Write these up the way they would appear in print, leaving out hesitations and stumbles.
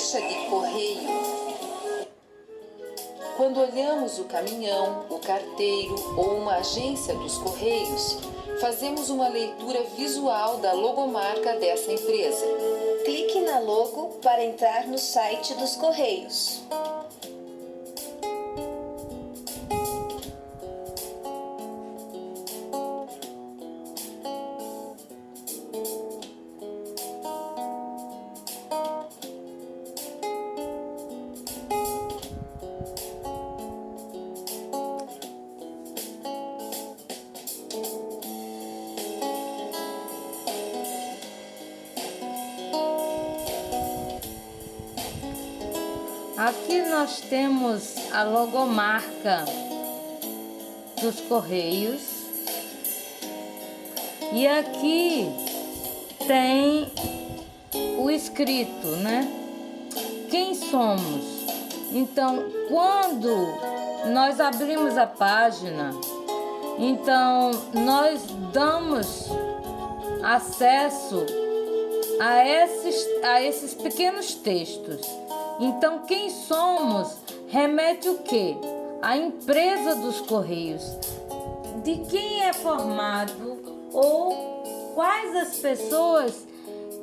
caixa de correio. Quando olhamos o caminhão, o carteiro ou uma agência dos Correios, fazemos uma leitura visual da logomarca dessa empresa. Clique na logo para entrar no site dos Correios. Aqui nós temos a logomarca dos Correios e aqui tem o escrito, né? Quem somos? Então, quando nós abrimos a página, então nós damos acesso a esses pequenos textos. Então, quem somos remete o quê? A empresa dos Correios. De quem é formado ou quais as pessoas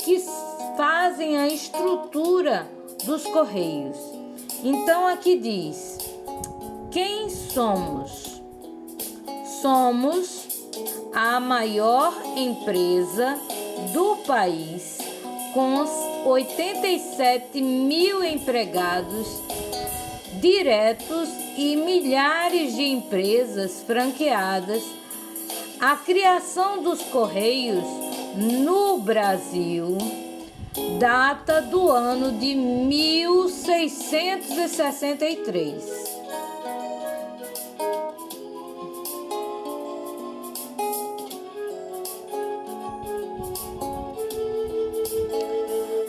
que fazem a estrutura dos Correios. Então, aqui diz: quem somos? Somos a maior empresa do país, com 87 mil empregados diretos e milhares de empresas franqueadas. A criação dos Correios no Brasil data do ano de 1663.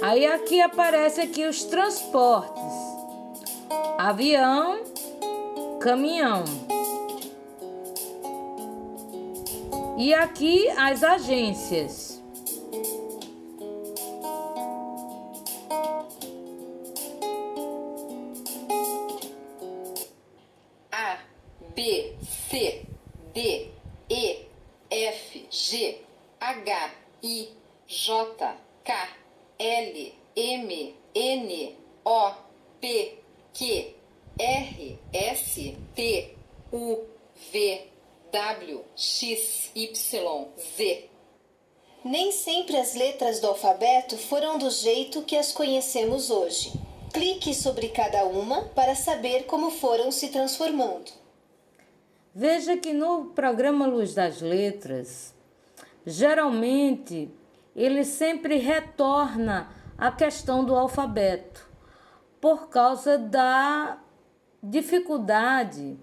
Aí aqui aparece aqui os transportes: avião, caminhão. E aqui as agências. A, B, C, D, E, F, G, H, I, J, K, L, M, N, O, P, Q, R, S, T, U, V, W, X, Y, Z. Nem sempre as letras do alfabeto foram do jeito que as conhecemos hoje. Clique sobre cada uma para saber como foram se transformando. Veja que no programa Luz das Letras, geralmente ele sempre retorna à questão do alfabeto, por causa da dificuldade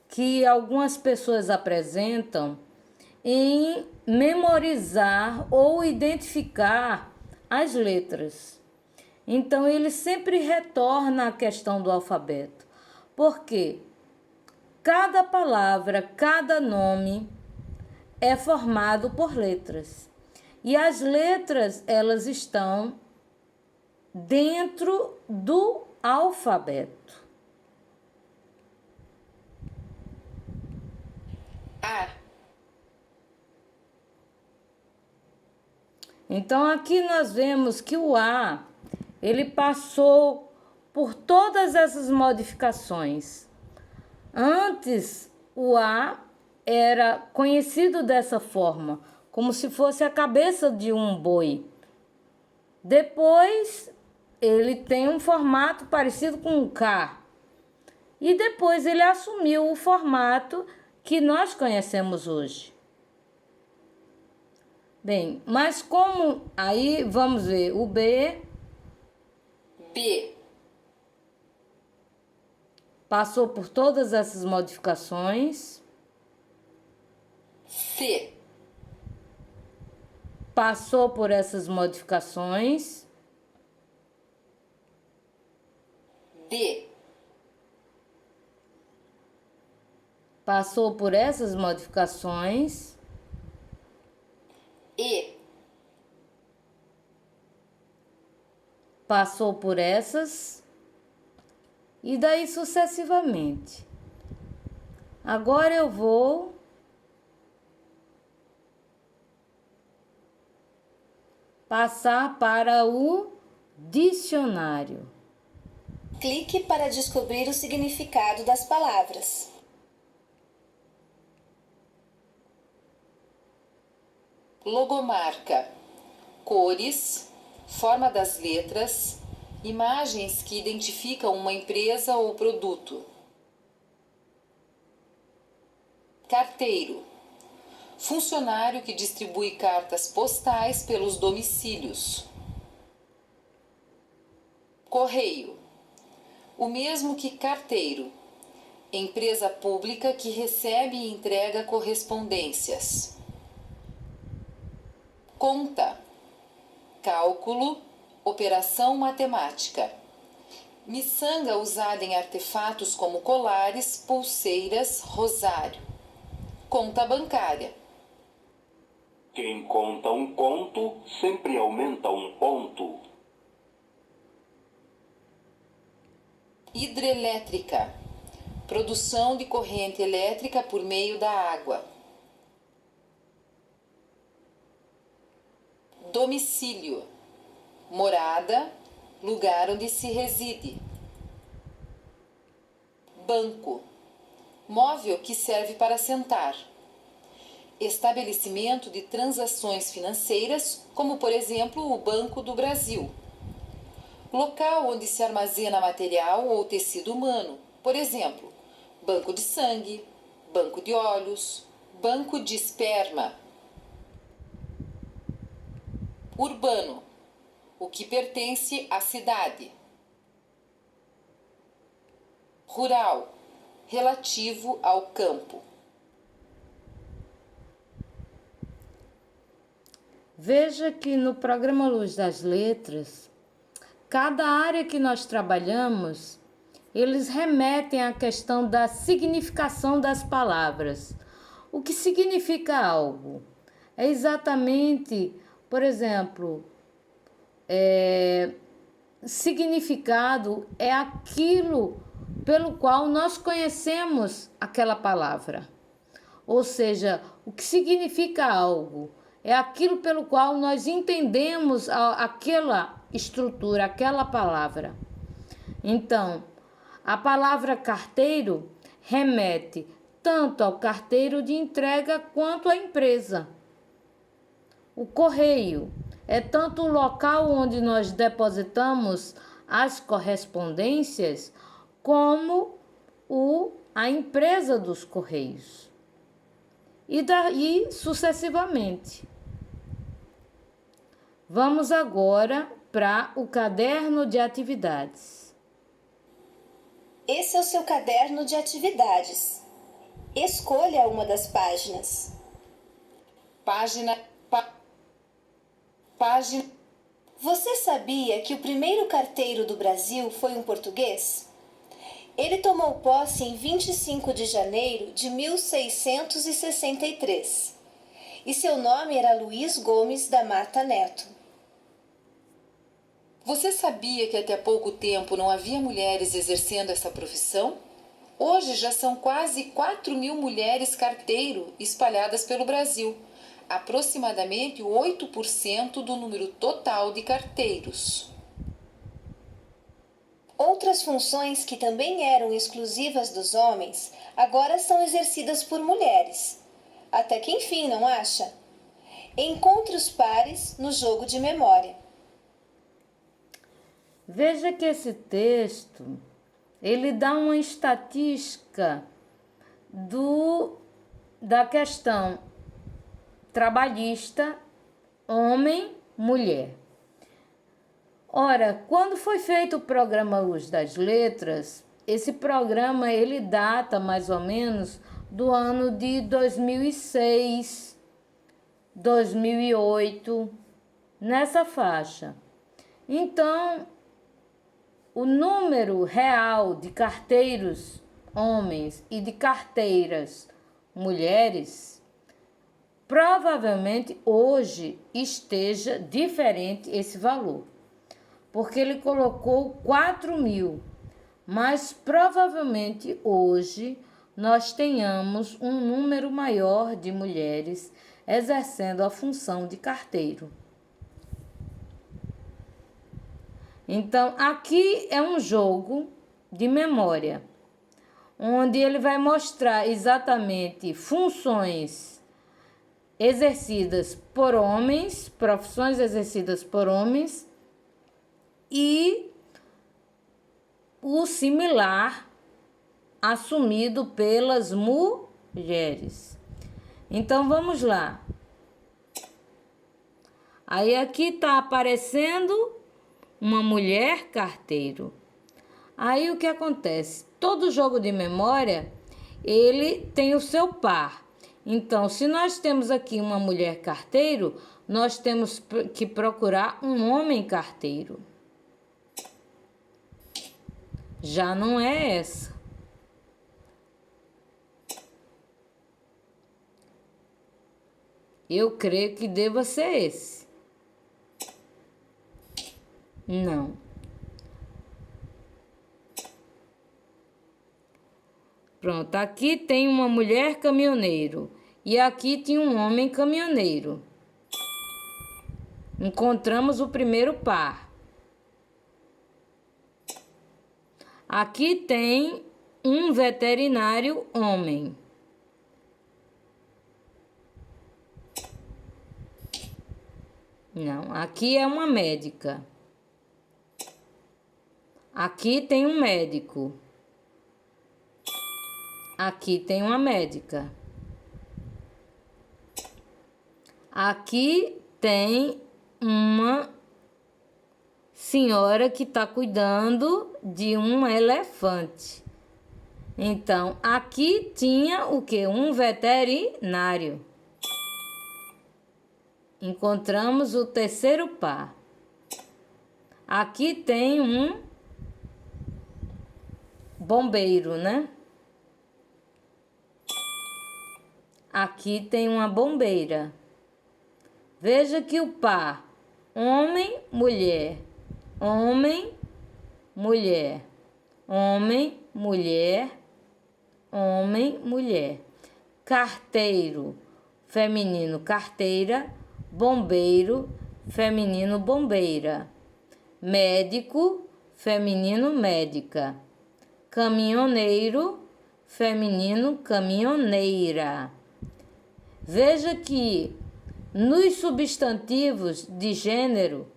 que algumas pessoas apresentam em memorizar ou identificar as letras. Então, ele sempre retorna à questão do alfabeto, porque cada palavra, cada nome é formado por letras. E as letras, elas estão dentro do alfabeto. A. Então, aqui nós vemos que o A, ele passou por todas essas modificações. Antes, o A era conhecido dessa forma, como se fosse a cabeça de um boi. Depois, ele tem um formato parecido com um K. E depois ele assumiu o formato que nós conhecemos hoje. Bem, mas como aí vamos ver o B. B. Passou por todas essas modificações. C. Passou por essas modificações. D. Passou por essas modificações. E. passou por essas e daí sucessivamente. Agora eu vou passar para o dicionário. Clique para descobrir o significado das palavras. Logomarca: cores, forma das letras, imagens que identificam uma empresa ou produto. Carteiro: funcionário que distribui cartas postais pelos domicílios. Correio: o mesmo que carteiro, empresa pública que recebe e entrega correspondências. Conta: cálculo, operação matemática. Miçanga usada em artefatos como colares, pulseiras, rosário. Conta bancária: quem conta um conto sempre aumenta um ponto. hidrelétrica, produção de corrente elétrica por meio da água. Domicílio: morada, lugar onde se reside. Banco: móvel que serve para sentar. Estabelecimento de transações financeiras, como por exemplo o Banco do Brasil. Local onde se armazena material ou tecido humano, por exemplo, banco de sangue, banco de óleos, banco de esperma. Urbano: o que pertence à cidade. Rural: relativo ao campo. Veja que no programa Luz das Letras, cada área que nós trabalhamos, eles remetem à questão da significação das palavras. O que significa algo? É exatamente, por exemplo, significado é aquilo pelo qual nós conhecemos aquela palavra. Ou seja, o que significa algo é aquilo pelo qual nós entendemos aquela estrutura, aquela palavra. Então, a palavra carteiro remete tanto ao carteiro de entrega quanto à empresa. O correio é tanto o local onde nós depositamos as correspondências como a empresa dos correios. E daí sucessivamente. Vamos agora para o caderno de atividades. Esse é o seu caderno de atividades. Escolha uma das páginas. Página. Você sabia que o primeiro carteiro do Brasil foi um português? Ele tomou posse em 25 de janeiro de 1663. E seu nome era Luiz Gomes da Mata Neto. Você sabia que até pouco tempo não havia mulheres exercendo essa profissão? Hoje já são quase 4.000 mulheres carteiro espalhadas pelo Brasil, aproximadamente 8% do número total de carteiros. Outras funções que também eram exclusivas dos homens, agora são exercidas por mulheres. Até que enfim, não acha? Encontre os pares no jogo de memória. Veja que esse texto, ele dá uma estatística da questão trabalhista, homem, mulher. Ora, quando foi feito o programa Luz das Letras, esse programa ele data mais ou menos do ano de 2006, 2008, nessa faixa. Então, o número real de carteiros homens e de carteiras mulheres provavelmente hoje esteja diferente esse valor. porque ele colocou 4.000, mas provavelmente hoje nós tenhamos um número maior de mulheres exercendo a função de carteiro. Então, aqui é um jogo de memória, onde ele vai mostrar exatamente funções exercidas por homens, profissões exercidas por homens, e o similar assumido pelas mulheres. Então, vamos lá. Aí aqui está aparecendo uma mulher carteiro. Aí o que acontece? Todo jogo de memória, ele tem o seu par. Então, se nós temos aqui uma mulher carteiro, nós temos que procurar um homem carteiro. Já não é essa. Eu creio que deva ser esse. Não. Pronto, aqui tem uma mulher caminhoneiro e aqui tem um homem caminhoneiro. Encontramos o primeiro par. Aqui tem um veterinário homem. Não, aqui é uma médica. Aqui tem um médico. Aqui tem uma médica. Aqui tem uma senhora que está cuidando de um elefante. Então, aqui tinha o quê? Um veterinário. Encontramos o terceiro par. Aqui tem um bombeiro, né? Aqui tem uma bombeira. Veja que o par homem, mulher, homem, mulher, homem, mulher, homem, mulher. Carteiro, feminino, carteira. Bombeiro, feminino, bombeira. Médico, feminino, médica. Caminhoneiro, feminino, caminhoneira. Veja que nos substantivos de gênero,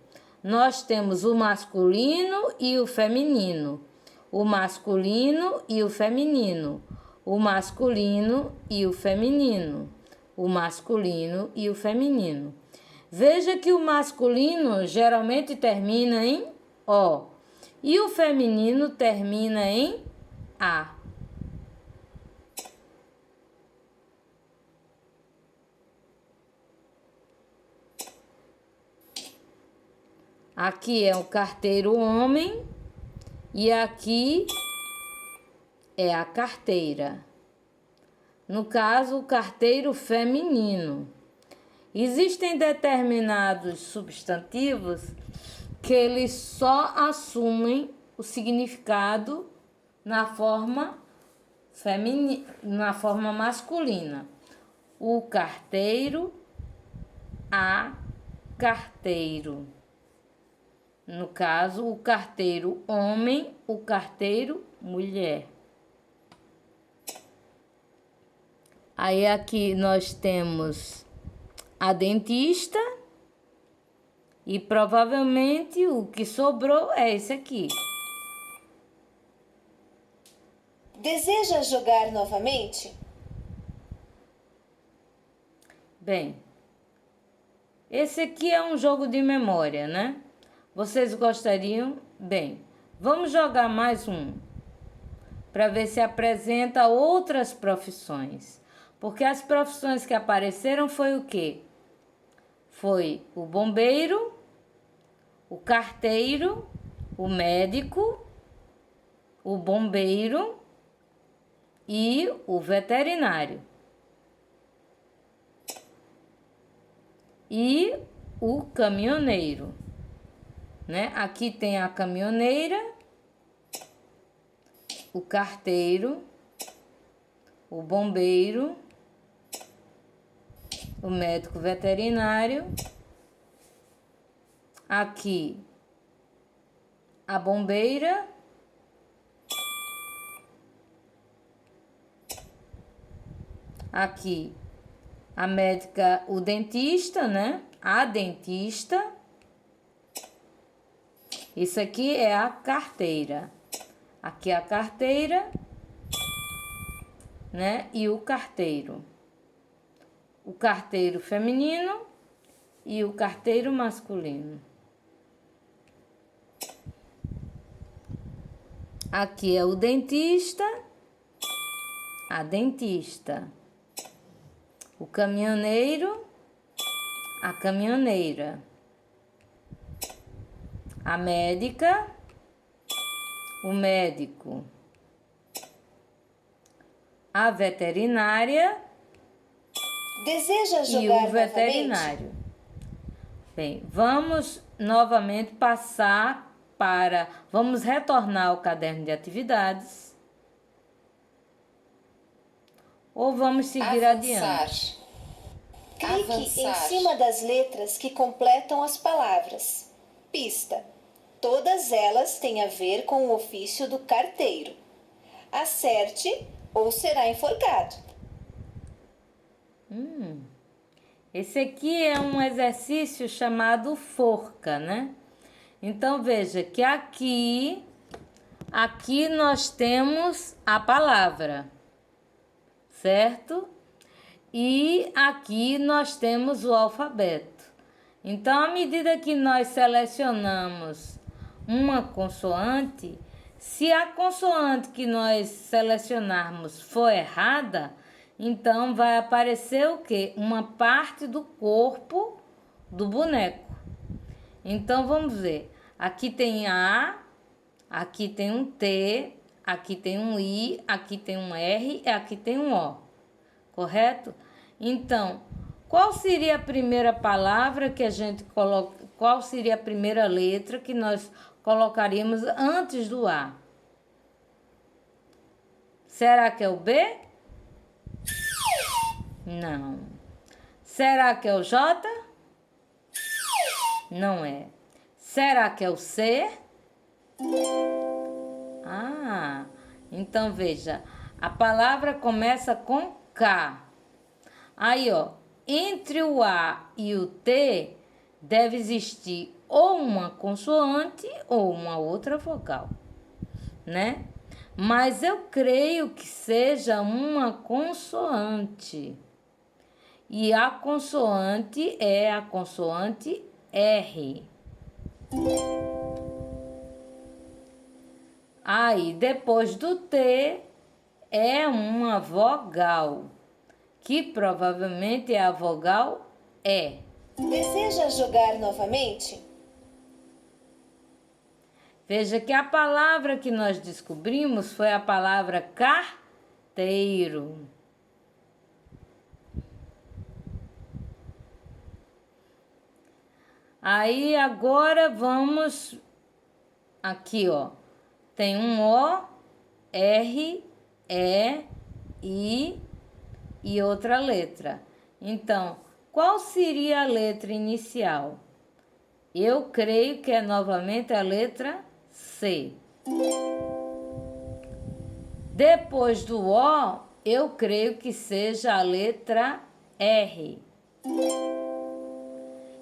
nós temos o masculino e o feminino. O masculino e o feminino. O masculino e o feminino. O masculino e o feminino. Veja que o masculino geralmente termina em O e o feminino termina em A. Aqui é o carteiro homem e aqui é a carteira. No caso, o carteiro feminino. Existem determinados substantivos que eles só assumem o significado na forma na forma masculina. O carteiro, a carteiro. No caso, o carteiro homem, o carteiro mulher. Aí aqui nós temos a dentista e provavelmente o que sobrou é esse aqui. Deseja jogar novamente? Bem, esse aqui é um jogo de memória, né? Vocês gostariam? Bem, vamos jogar mais um para ver se apresenta outras profissões. Porque as profissões que apareceram foi o quê? Foi o bombeiro, o carteiro, o médico, o bombeiro e o veterinário. E o caminhoneiro. né? Aqui tem a caminhoneira, o carteiro, o bombeiro, o médico veterinário, aqui a bombeira, aqui a médica, o dentista, né? A dentista. Isso aqui é a carteira. Aqui é a carteira, né? E o carteiro. O carteiro feminino e o carteiro masculino. Aqui é o dentista, a dentista. O caminhoneiro, a caminhoneira. A médica, o médico. A veterinária Deseja e jogar o novamente? veterinário. Bem, vamos novamente passar para... Vamos retornar ao caderno de atividades. Ou vamos seguir adiante? Clique em Avançar. cima das letras que completam as palavras. Pista. Todas elas têm a ver com o ofício do carteiro. Acerte ou será enforcado. Esse aqui é um exercício chamado forca, né? Então, veja que aqui nós temos a palavra, certo? E aqui nós temos o alfabeto. Então, à medida que nós selecionamos uma consoante, se a consoante que nós selecionarmos for errada, então vai aparecer o quê? Uma parte do corpo do boneco. Então, vamos ver. Aqui tem A, aqui tem um T, aqui tem um I, aqui tem um R e aqui tem um O. Correto? Então, qual seria a primeira palavra que a gente coloca? Qual seria a primeira letra que nós colocaríamos antes do A? Será que é o B? Não. Será que é o J? Não é. Será que é o C? Ah, então veja, a palavra começa com K. Aí, ó, entre o A e o T deve existir ou uma consoante ou uma outra vogal, né? Mas eu creio que seja uma consoante. E a consoante é a consoante R. Aí, depois do T, é uma vogal, que provavelmente é a vogal E. Deseja jogar novamente? Veja que a palavra que nós descobrimos foi a palavra carteiro. Aí agora vamos aqui, ó. Tem um O, R, E, I e outra letra. Então, qual seria a letra inicial? Eu creio que é novamente a letra C. Depois do O, eu creio que seja a letra R.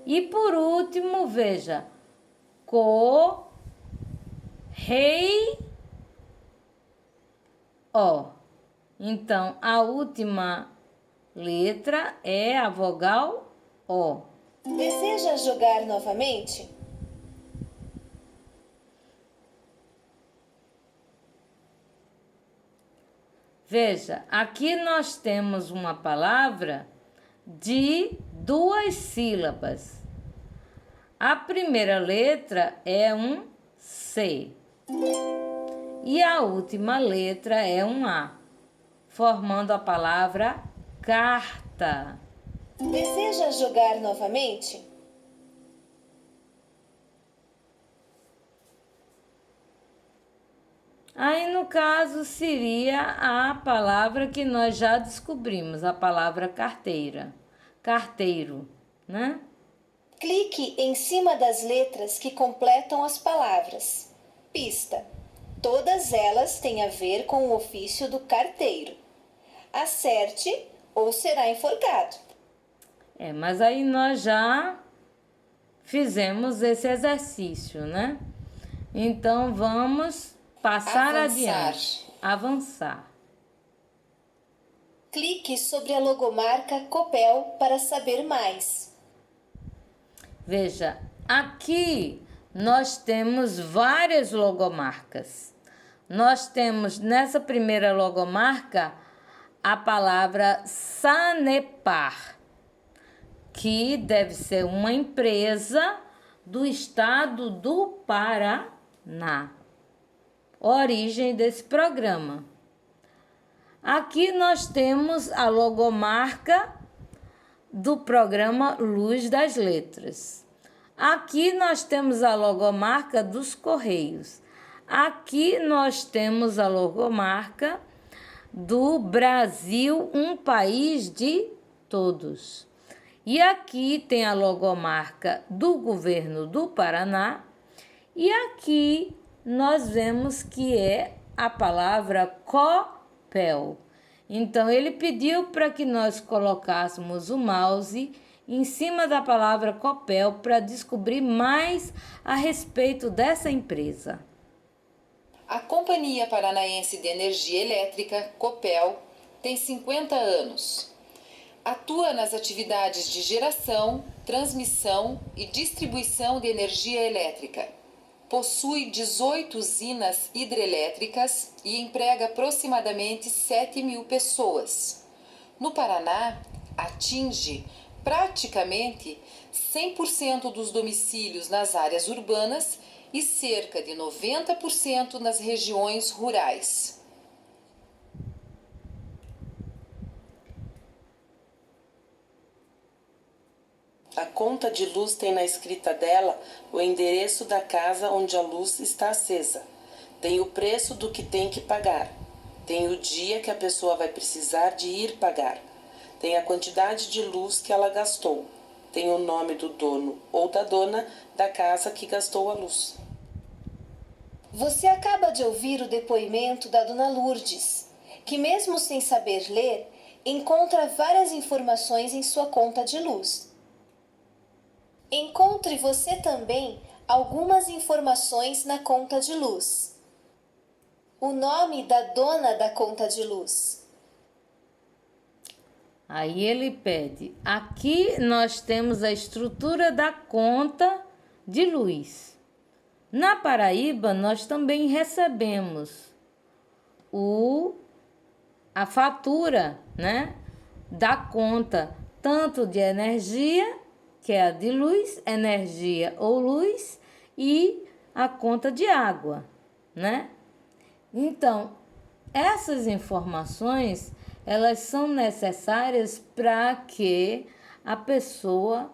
E por último, veja, rei, O. Então, a última letra é a vogal O. Deseja jogar novamente? Veja, aqui nós temos uma palavra de 2 sílabas. A primeira letra é um C e a última letra é um A, formando a palavra carta. Deseja jogar novamente? Aí, no caso, seria a palavra que nós já descobrimos, a palavra carteira. Carteiro, né? Clique em cima das letras que completam as palavras. Pista: todas elas têm a ver com o ofício do carteiro. Acerte ou será enforcado. Mas aí nós já fizemos esse exercício, né? Então, vamos passar adiante. Avançar. Clique sobre a logomarca Copel para saber mais. Veja, aqui nós temos várias logomarcas. Nós temos nessa primeira logomarca a palavra Sanepar, que deve ser uma empresa do estado do Paraná. Origem desse programa. Aqui nós temos a logomarca do programa Luz das Letras. Aqui nós temos a logomarca dos Correios. Aqui nós temos a logomarca do Brasil, um país de todos. E aqui tem a logomarca do governo do Paraná. E aqui nós vemos que é a palavra Copel. Então, ele pediu para que nós colocássemos o mouse em cima da palavra Copel para descobrir mais a respeito dessa empresa. A Companhia Paranaense de Energia Elétrica, Copel, tem 50 anos. Atua nas atividades de geração, transmissão e distribuição de energia elétrica. Possui 18 usinas hidrelétricas e emprega aproximadamente 7.000 pessoas. No Paraná, atinge praticamente 100% dos domicílios nas áreas urbanas e cerca de 90% nas regiões rurais. A conta de luz tem na escrita dela o endereço da casa onde a luz está acesa. Tem o preço do que tem que pagar. Tem o dia que a pessoa vai precisar de ir pagar. Tem a quantidade de luz que ela gastou. Tem o nome do dono ou da dona da casa que gastou a luz. Você acaba de ouvir o depoimento da Dona Lourdes, que mesmo sem saber ler, encontra várias informações em sua conta de luz. Encontre você também algumas informações na conta de luz. O nome da dona da conta de luz. Aí ele pede, aqui nós temos a estrutura da conta de luz. Na Paraíba, nós também recebemos a fatura, né, da conta, tanto de energia, que é a de luz, energia ou luz, e a conta de água, né? Então, essas informações, elas são necessárias para que a pessoa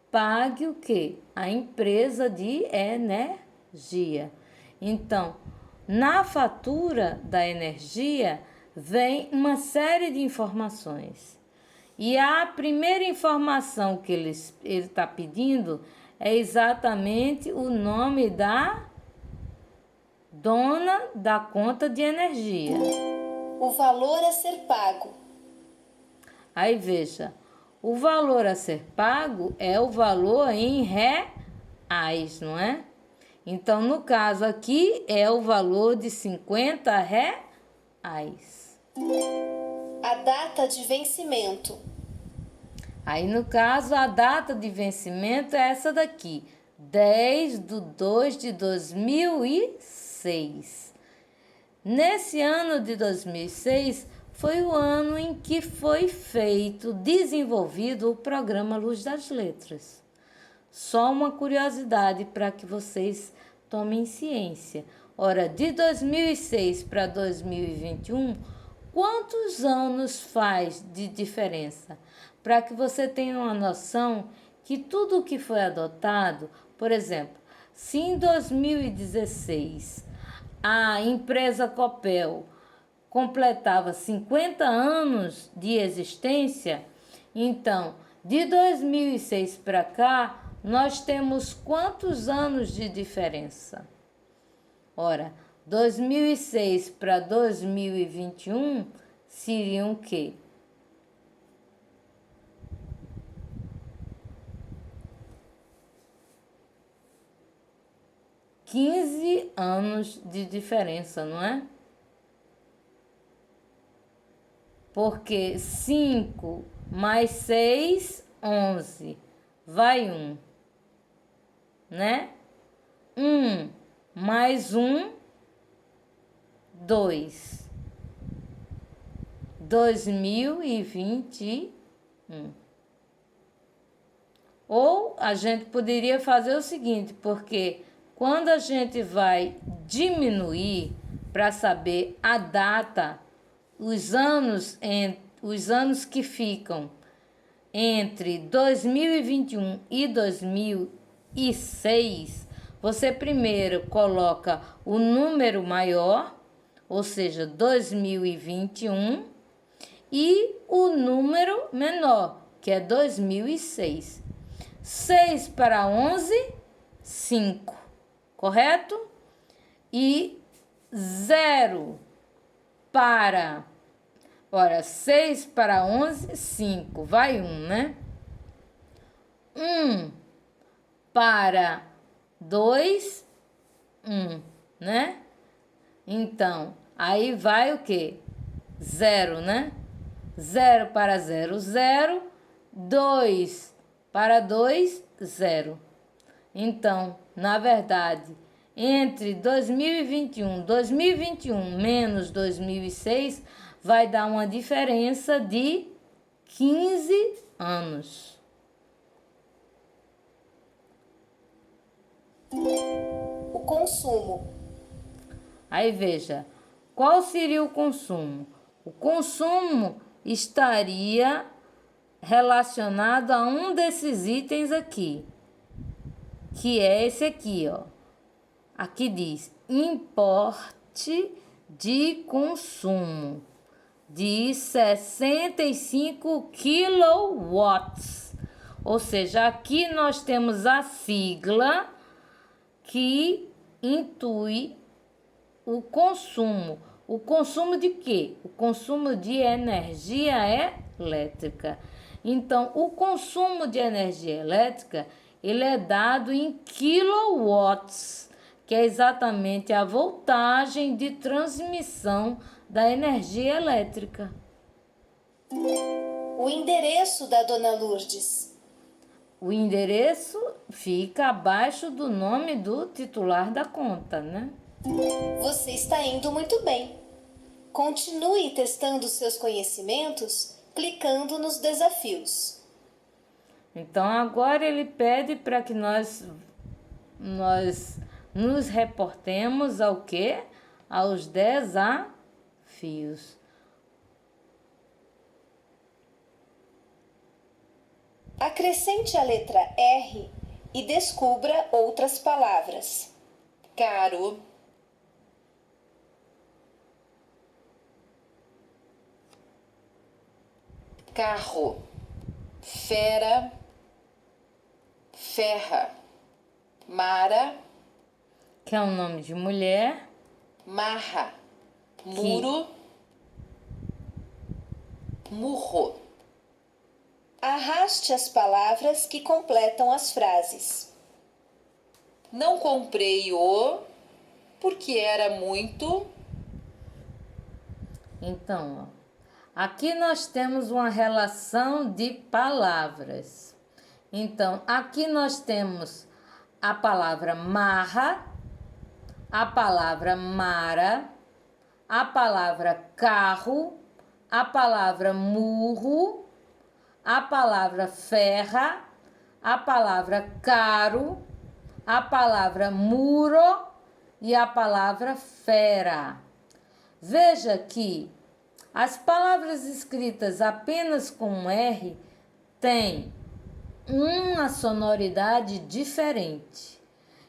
pague o quê? A empresa de energia. Então, na fatura da energia, vem uma série de informações. E a primeira informação que ele está pedindo é exatamente o nome da dona da conta de energia. O valor a ser pago. Aí veja, o valor a ser pago é o valor em reais, não é? Então, no caso aqui, é o valor de 50 reais. A data de vencimento. Aí, no caso, a data de vencimento é essa daqui, 10/2/2006. Nesse ano de 2006, foi o ano em que foi desenvolvido o programa Luz das Letras. Só uma curiosidade para que vocês tomem ciência. Ora, de 2006 para 2021, quantos anos faz de diferença? Para que você tenha uma noção que tudo o que foi adotado, por exemplo, se em 2016 a empresa Copel completava 50 anos de existência, então, de 2006 para cá, nós temos quantos anos de diferença? Ora, 2006 para 2021 seriam o quê? Quinze anos de diferença, não é? Porque 5 mais 6, 11. Vai 1, né? 1 mais 1, 2. 2021. Ou a gente poderia fazer o seguinte, porque quando a gente vai diminuir para saber a data, os anos que ficam entre 2021 e 2006, você primeiro coloca o número maior, ou seja, 2021, e o número menor, que é 2006. 6 para 11, 5, correto? E 0 para... Ora, 6 para 11, 5. Vai 1, né? 1 para 2, 1, né? Então, aí vai o quê? 0, né? 0 para 0, 0. 2 para 2, 0. Então, na verdade, entre 2021 menos 2006, vai dar uma diferença de 15 anos. O consumo. Aí veja, qual seria o consumo? O consumo estaria relacionado a um desses itens aqui, que é esse aqui, ó. Aqui diz importe de consumo de 65 quilowatts. Ou seja, aqui nós temos a sigla que intui o consumo. O consumo de quê? O consumo de energia elétrica. Então, o consumo de energia elétrica, ele é dado em quilowatts, que é exatamente a voltagem de transmissão da energia elétrica. O endereço da Dona Lourdes. O endereço fica abaixo do nome do titular da conta, né? Você está indo muito bem. Continue testando seus conhecimentos clicando nos desafios. Então, agora ele pede para que nós nos reportemos ao quê? Aos desafios. Acrescente a letra R e descubra outras palavras. Caro, carro, fera, ferra, mara, Que é um nome de mulher. marra, muro, murro. Arraste as palavras que completam as frases. Não comprei o porque era muito. Então, ó, aqui nós temos uma relação de palavras. Então, aqui nós temos a palavra marra, a palavra mara, a palavra carro, a palavra murro, a palavra ferra, a palavra caro, a palavra muro e a palavra fera. Veja que as palavras escritas apenas com um R têm uma sonoridade diferente.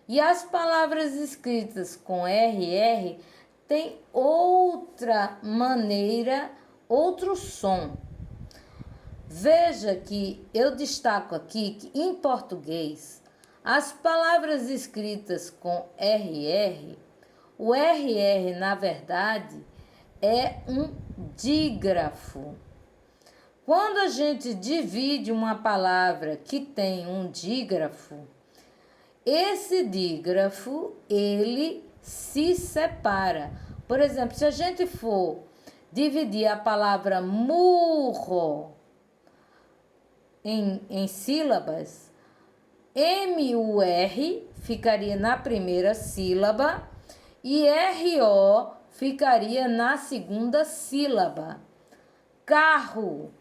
E as palavras escritas com RR têm outra maneira, outro som. Veja que eu destaco aqui que em português, as palavras escritas com RR, o RR, na verdade, é um dígrafo. Quando a gente divide uma palavra que tem um dígrafo, esse dígrafo, ele se separa. Por exemplo, se a gente for dividir a palavra murro em sílabas, M-U-R ficaria na primeira sílaba e R-O ficaria na segunda sílaba. Carro,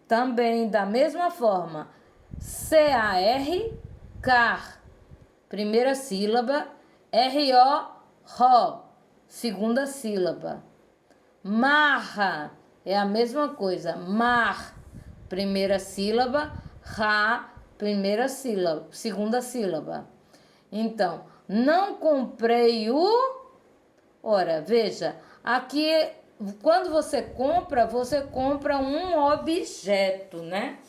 também da mesma forma, C-A-R, car, primeira sílaba, R-O, ro, segunda sílaba. Marra, é a mesma coisa, mar, primeira sílaba, ra, primeira sílaba, segunda sílaba. Então, não comprei o... Ora, veja, aqui, quando você compra um objeto, né?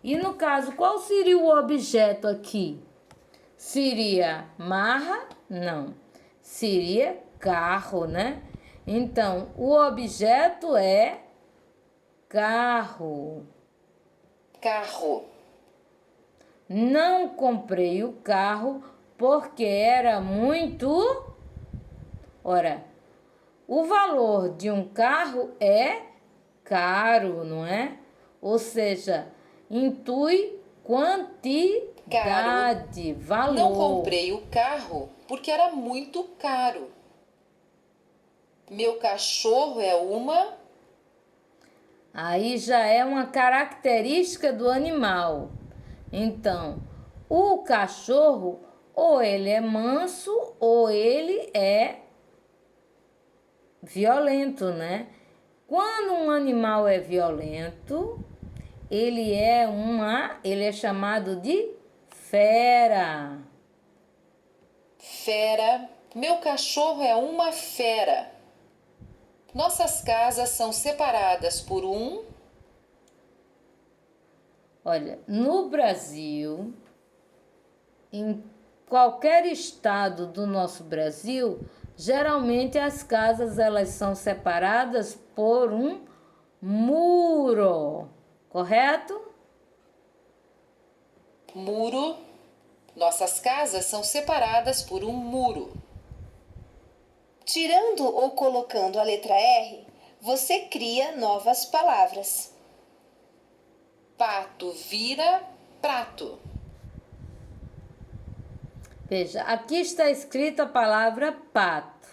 E no caso, qual seria o objeto aqui? Seria marra? Não. Seria carro, né? Então, o objeto é carro. Carro. Não comprei o carro porque era muito... Ora, o valor de um carro é caro, não é? Ou seja, intui quantidade, valor. Não comprei o carro porque era muito caro. Meu cachorro é uma... Aí já é uma característica do animal. Então, o cachorro, ou ele é manso, ou ele é violento, né? Quando um animal é violento, ele é chamado de fera. Fera. Meu cachorro é uma fera. Nossas casas são separadas por um... Olha, no Brasil, em qualquer estado do nosso Brasil, geralmente as casas elas são separadas por um muro, correto? Muro. Nossas casas são separadas por um muro. Tirando ou colocando a letra R, você cria novas palavras. Pato vira prato. Veja, aqui está escrita a palavra pato.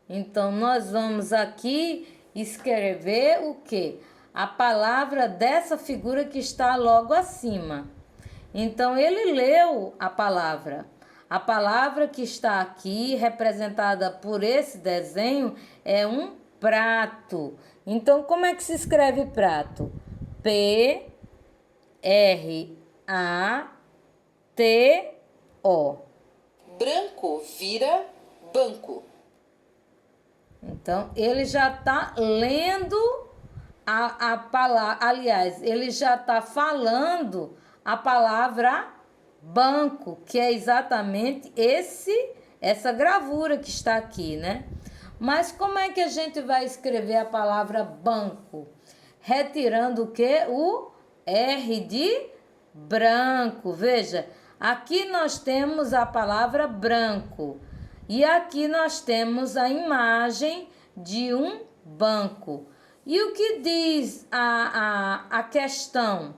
Então, nós vamos aqui escrever o quê? A palavra dessa figura que está logo acima. Então, ele leu a palavra. A palavra que está aqui, representada por esse desenho, é um prato. Então, como é que se escreve prato? P-R-A-T-O. Branco vira banco. Então, ele já está lendo a palavra, aliás, ele já está falando a palavra banco, que é exatamente essa gravura que está aqui, né? Mas como é que a gente vai escrever a palavra banco? Retirando o quê? O R de branco. Veja, aqui nós temos a palavra branco e aqui nós temos a imagem de um banco. E o que diz a questão,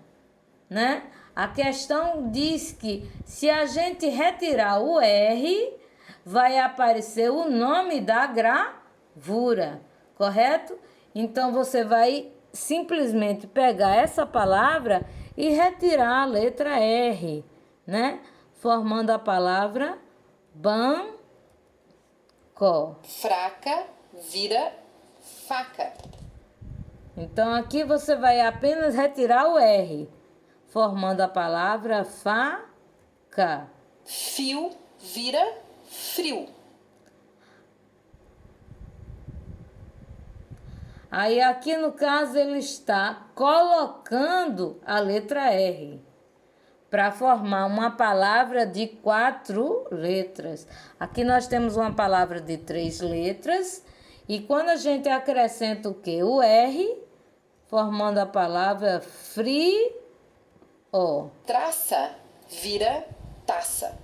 né? A questão diz que se a gente retirar o R, vai aparecer o nome da gravura, correto? Então, você vai simplesmente pegar essa palavra e retirar a letra R, né? Formando a palavra banco. Fraca vira faca. Então, aqui você vai apenas retirar o R, formando a palavra faca. Fio vira frio. Aí aqui no caso ele está colocando a letra R para formar uma palavra de 4 letras. Aqui nós temos uma palavra de 3 letras e quando a gente acrescenta o quê? O R, formando a palavra frio. Traça vira taça.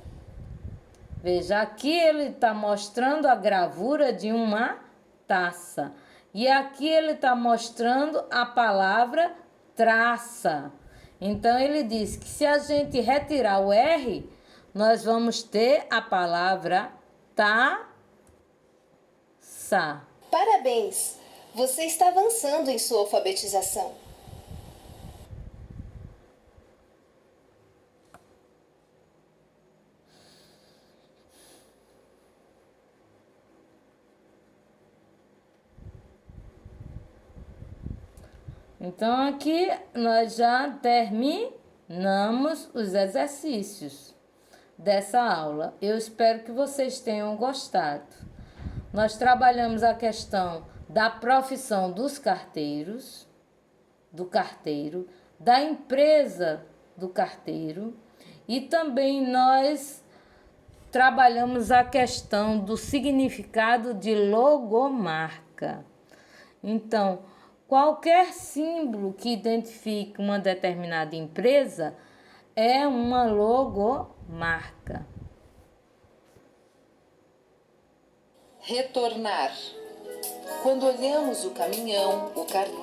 Veja, aqui ele está mostrando a gravura de uma taça. E aqui ele está mostrando a palavra traça. Então, ele diz que se a gente retirar o R, nós vamos ter a palavra taça. Parabéns! Você está avançando em sua alfabetização. Então, aqui nós já terminamos os exercícios dessa aula. Eu espero que vocês tenham gostado. Nós trabalhamos a questão da profissão dos carteiros, do carteiro, da empresa do carteiro e também nós trabalhamos a questão do significado de logomarca. Então, qualquer símbolo que identifique uma determinada empresa é uma logomarca. Retornar. Quando olhamos o caminhão, o carteiro